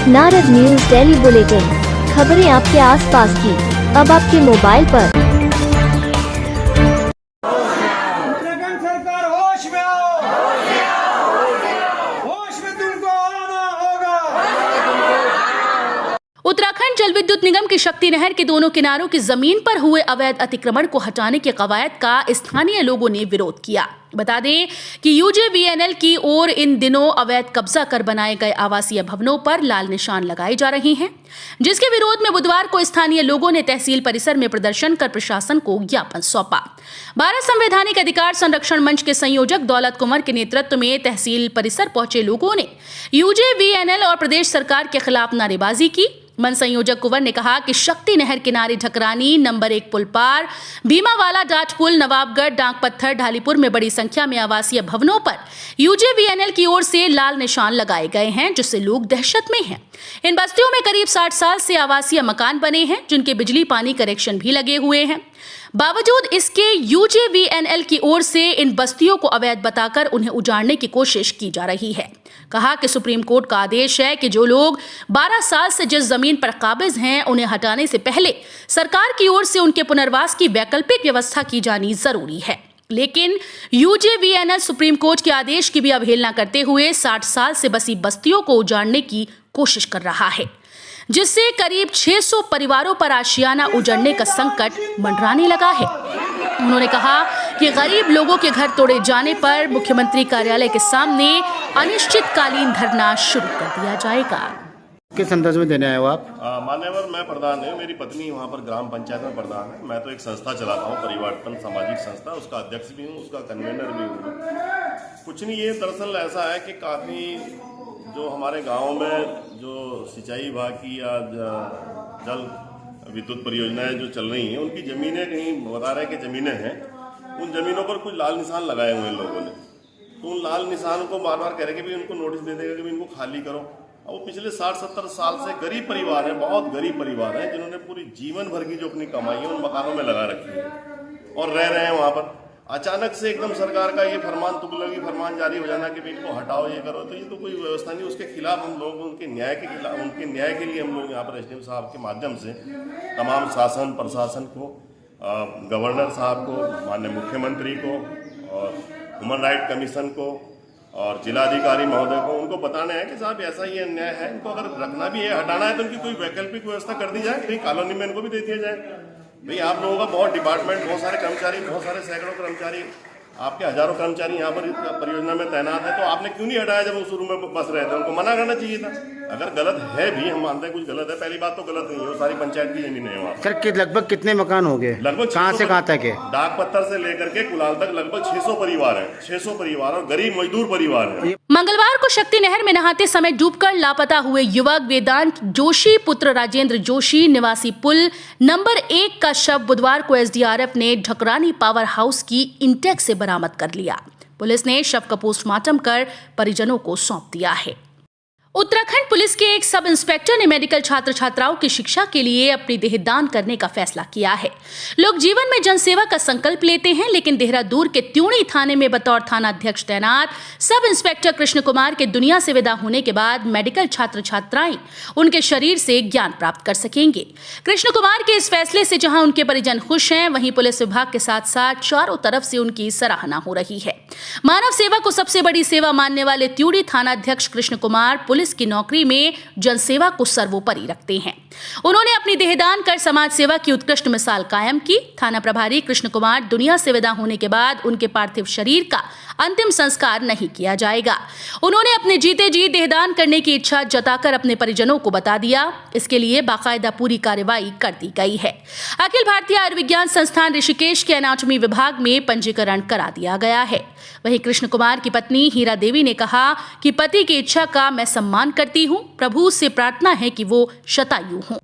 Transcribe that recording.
Narad news daily bulletin, खबरें आपके आसपास की, अब आपके मोबाइल पर। उत्तराखंड सरकार होश में आओ, होश में तुमको आना होगा। उत्तराखंड जल विद्युत निगम की शक्ति नहर के दोनों किनारों की जमीन पर हुए अवैध अतिक्रमण को हटाने के कवायद का स्थानीय लोगों ने विरोध किया। बता दें कि यूजेवीएनएल की ओर इन दिनों अवैध कब्जा कर बनाए गए आवासीय भवनों पर लाल निशान लगाए जा रहे हैं, जिसके विरोध में बुधवार को स्थानीय लोगों ने तहसील परिसर में प्रदर्शन कर प्रशासन को ज्ञापन सौंपा। भारत संवैधानिक अधिकार संरक्षण मंच के संयोजक दौलत कुंवर के नेतृत्व में तहसील परिसर पहुंचे लोगों ने यूजेवीएनएल और प्रदेश सरकार के खिलाफ नारेबाजी की। मंच संयोजक कुंवर ने कहा कि शक्ति नहर किनारे ढकरानी, नंबर 1 पुल पार, भीमावाला डाट पुल, नवाबगढ़, डांग पत्थर, ढालीपुर में बड़ी संख्या में आवासीय भवनों पर यूजेवीएनएल की ओर से लाल निशान लगाए गए हैं, जिससे लोग दहशत में हैं। इन बस्तियों में करीब 60 साल से आवासीय मकान बने हैं, जिनके बिजली पानी कनेक्शन भी लगे हुए हैं। बावजूद इसके यूजेवीएनएल की ओर से इन बस्तियों को अवैध बताकर उन्हें उजाड़ने की कोशिश की जा रही है। कहा कि सुप्रीम कोर्ट का आदेश है कि जो लोग 12 साल से जिस जमीन पर काबिज हैं, उन्हें हटाने से पहले सरकार की ओर से उनके पुनर्वास की वैकल्पिक व्यवस्था की जानी जरूरी है। लेकिन यूजेवीएनएल सुप्रीम कोर्ट के आदेश की भी अवहेलना करते हुए 60 साल से बसी बस्तियों को उजाड़ने की कोशिश कर रहा है, जिससे करीब 600 परिवारों पर आशियाना उजड़ने का संकट मंडराने लगा है। उन्होंने कहा कि गरीब लोगों के घर तोड़े जाने पर मुख्यमंत्री कार्यालय के सामने अनिश्चितकालीन धरना शुरू कर दिया जाएगा। किस संदर्भ में देने आए हो आप? मान्यवर, मैं प्रधान है, मेरी पत्नी वहाँ पर ग्राम पंचायत में प्रधान है। मैं तो एक संस्था चलाता हूँ, परिवर्तन सामाजिक संस्था, उसका अध्यक्ष भी हूँ, उसका कन्वीनर भी हूँ। कुछ नहीं, ये दरअसल ऐसा है कि काफ़ी जो हमारे गांव में जो सिंचाई विभाग की या जल विद्युत परियोजनाएं जो चल रही हैं, उनकी ज़मीनें कहीं बता रहे हैं कि ज़मीनें हैं, उन ज़मीनों पर कुछ लाल निशान लगाए हुए हैं लोगों ने। तो उन लाल निशान को बार बार कह रहे हैं कि भी उनको नोटिस दे देगा कि भी इनको खाली करो। और वो पिछले 60-70 साल से गरीब परिवार हैं, बहुत गरीब परिवार हैं, जिन्होंने पूरी जीवन भर की जो अपनी कमाई है उन मकानों में लगा रखी है और रह रहे हैं वहाँ पर। अचानक से एकदम सरकार का ये फरमान, तुगलकी फरमान जारी हो जाना कि भाई इनको हटाओ, ये करो, तो ये तो कोई व्यवस्था नहीं। उसके खिलाफ हम लोग उनके न्याय के खिलाफ, उनके न्याय के लिए हम लोग यहाँ पर एसडीएम साहब के माध्यम से तमाम शासन प्रशासन को, गवर्नर साहब को, माननीय मुख्यमंत्री को और ह्यूमन राइट कमीशन को और जिलाधिकारी महोदय को, उनको बताना है कि साहब ऐसा ही अन्याय है, इनको अगर रखना भी है, हटाना है, तो उनकी कोई वैकल्पिक व्यवस्था कर दी जाए, कहीं कॉलोनी में इनको भी दे दिया जाए। भाई आप लोगों का बहुत डिपार्टमेंट, बहुत सारे कर्मचारी, बहुत सारे सैकड़ों कर्मचारी, आपके हजारों कर्मचारी यहाँ पर परियोजना में तैनात है, तो आपने क्यों नहीं हटाया जब वो शुरू में बस रहे थे? उनको मना करना चाहिए था। अगर गलत है भी, हम मानते हैं कुछ गलत है, पहली बात तो गलत नहीं है, वो सारी पंचायत की जमीन है वहाँ। सर लगभग कितने मकान हो गए? लगभग कहाँ से कहाँ तक है? डाक पत्थर से लेकर के कुलाल तक लगभग 600 परिवार हैं, 600 परिवार और गरीब मजदूर परिवार हैं। मंगलवार को शक्ति नहर में नहाते समय डूबकर लापता हुए युवक वेदांत जोशी पुत्र राजेंद्र जोशी निवासी पुल नंबर 1 का शव बुधवार को एसडीआरएफ ने ढकरानी पावर हाउस की इंटेक से बरामद कर लिया। पुलिस ने शव का पोस्टमार्टम कर परिजनों को सौंप दिया है। उत्तराखंड पुलिस के एक सब इंस्पेक्टर ने मेडिकल छात्र छात्राओं की शिक्षा के लिए अपनी देहदान करने का फैसला किया है। लोग जीवन में जनसेवा का संकल्प लेते हैं, लेकिन देहरादून के त्यूणी थाने में बतौर थाना अध्यक्ष तैनात सब इंस्पेक्टर कृष्ण कुमार के दुनिया से विदा होने के बाद मेडिकल छात्र छात्राएं उनके शरीर से ज्ञान प्राप्त कर सकेंगे। कृष्ण कुमार के इस फैसले से जहां उनके परिजन खुश हैं, वहीं पुलिस विभाग के साथ साथ चारों तरफ से उनकी सराहना हो रही है। मानव सेवा को सबसे बड़ी सेवा मानने वाले त्यूणी थाना अध्यक्ष कृष्ण कुमार पुलिस की नौकरी में जनसेवा को सर्वोपरि रखते हैं। उन्होंने अपनी देहदान कर समाज सेवा की उत्कृष्ट मिसाल कायम की। थाना प्रभारी कृष्ण कुमार दुनिया से विदा होने के बाद उनके पार्थिव शरीर का अंतिम संस्कार नहीं किया जाएगा। उन्होंने अपने जीते जी देहदान करने की इच्छा जताकर अपने परिजनों को बता दिया। इसके लिए बाकायदा पूरी कार्रवाई कर दी गई है। अखिल भारतीय आयुर्विज्ञान संस्थान ऋषिकेश के एनाटॉमी विभाग में पंजीकरण करा दिया गया है। वहीं कृष्ण कुमार की पत्नी हीरा देवी ने कहा कि पति की इच्छा का मैं सम्मान करती हूं। प्रभु से प्रार्थना है कि वो शतायु हों।